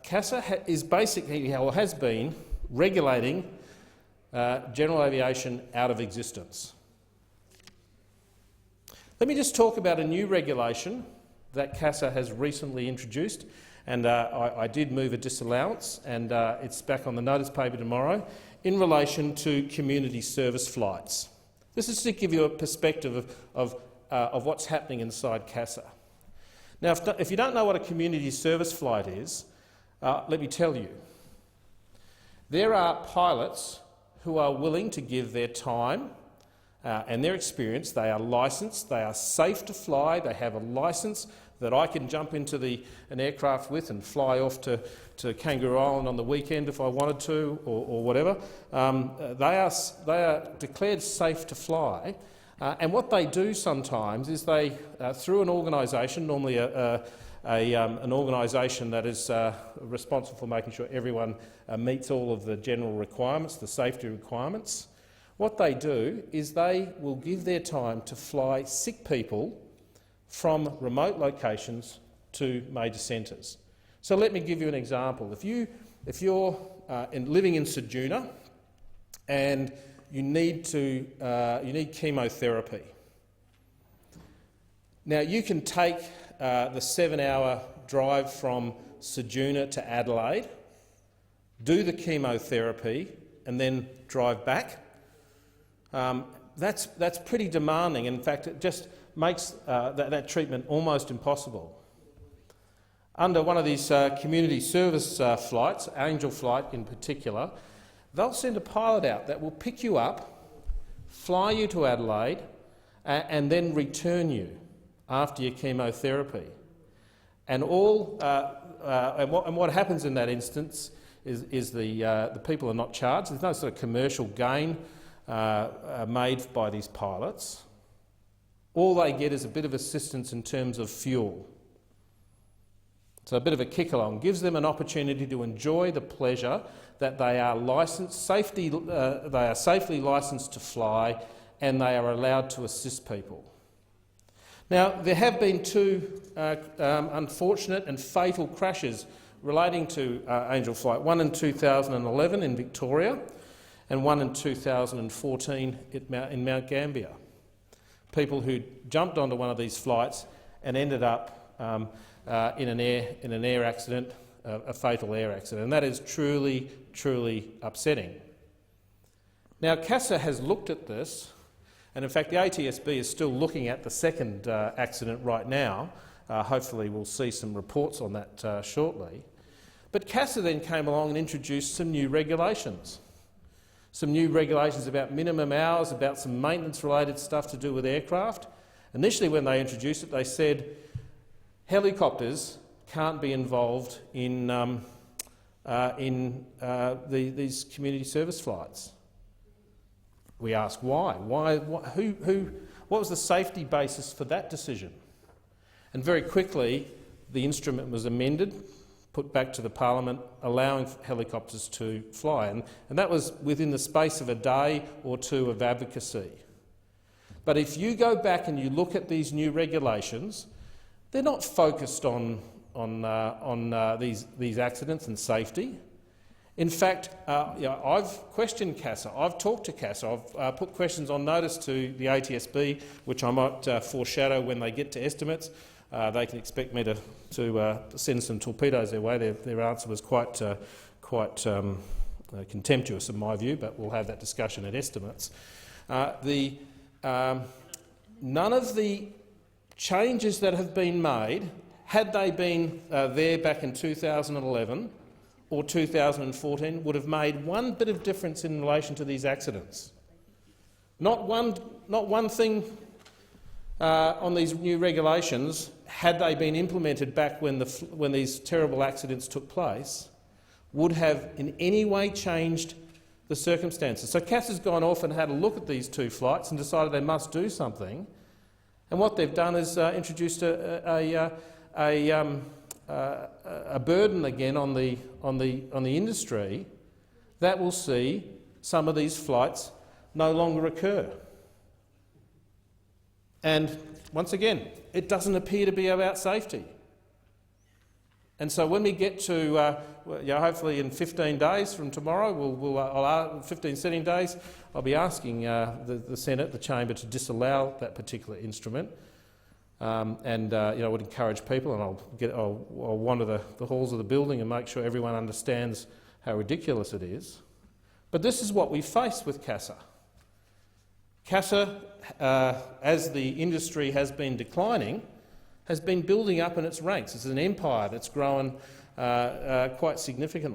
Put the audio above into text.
CASA is basically, or has been, regulating general aviation out of existence. Let me just talk about a new regulation that CASA has recently introduced, and I did move a disallowance, and it's back on the notice paper tomorrow, in relation to community service flights. This is to give you a perspective of what's happening inside CASA. Now, if you don't know what a community service flight is, let me tell you. There are pilots who are willing to give their time and their experience. They are licensed, they are safe to fly, they have a licence that I can jump into an aircraft with and fly off to Kangaroo Island on the weekend if I wanted to, or whatever. They are declared safe to fly, and what they do sometimes is they, through an organisation, normally an organisation that is responsible for making sure everyone meets all of the general requirements, the safety requirements, what they do is they will give their time to fly sick people from remote locations to major centres. So let me give you an example. If you're living in Ceduna and you need chemotherapy, now you can take the 7-hour drive from Ceduna to Adelaide, do the chemotherapy, and then drive back. That's pretty demanding. In fact, it just makes that treatment almost impossible. Under one of these community service flights, Angel Flight in particular, they'll send a pilot out that will pick you up, fly you to Adelaide, and then return you after your chemotherapy. And what happens in that instance is the people are not charged. There's no sort of commercial gain made by these pilots. All they get is a bit of assistance in terms of fuel. So a bit of a kick-along gives them an opportunity to enjoy the pleasure that they are safely licensed to fly, and they are allowed to assist people. Now, there have been two unfortunate and fatal crashes relating to Angel Flight, one in 2011 in Victoria and one in 2014 in Mount Gambier. People who jumped onto one of these flights and ended up in an air accident, a fatal air accident, and that is truly, truly upsetting. Now, CASA has looked at this, and in fact the ATSB is still looking at the second accident right now. Hopefully we'll see some reports on that shortly. But CASA then came along and introduced some new regulations. Some new regulations about minimum hours, about some maintenance-related stuff to do with aircraft. Initially, when they introduced it, they said helicopters can't be involved in these community service flights. We ask why. What was the safety basis for that decision? And very quickly, the instrument was amended, put back to the Parliament, allowing helicopters to fly. And that was within the space of a day or two of advocacy. But if you go back and you look at these new regulations, they're not focused on these accidents and safety. In fact, I've questioned CASA, I've talked to CASA, I've put questions on notice to the ATSB, which I might foreshadow when they get to estimates. They can expect me to send some torpedoes their way. Their answer was quite contemptuous in my view, but we'll have that discussion at estimates. None of the changes that have been made, had they been there back in 2011 or 2014, would have made one bit of difference in relation to these accidents. Not one thing on these new regulations, had they been implemented back when these terrible accidents took place, would have in any way changed the circumstances. So CASA's gone off and had a look at these two flights and decided they must do something. And what they've done is introduced a burden again on the industry that will see some of these flights no longer occur. And once again, it doesn't appear to be about safety. And so when we get to, hopefully in 15 days from tomorrow, 15 sitting days, I'll be asking the Senate, the Chamber, to disallow that particular instrument. I would encourage people, and I'll wander the halls of the building and make sure everyone understands how ridiculous it is. But this is what we face with CASA. CASA, as the industry has been declining, has been building up in its ranks. It's an empire that's grown quite significantly.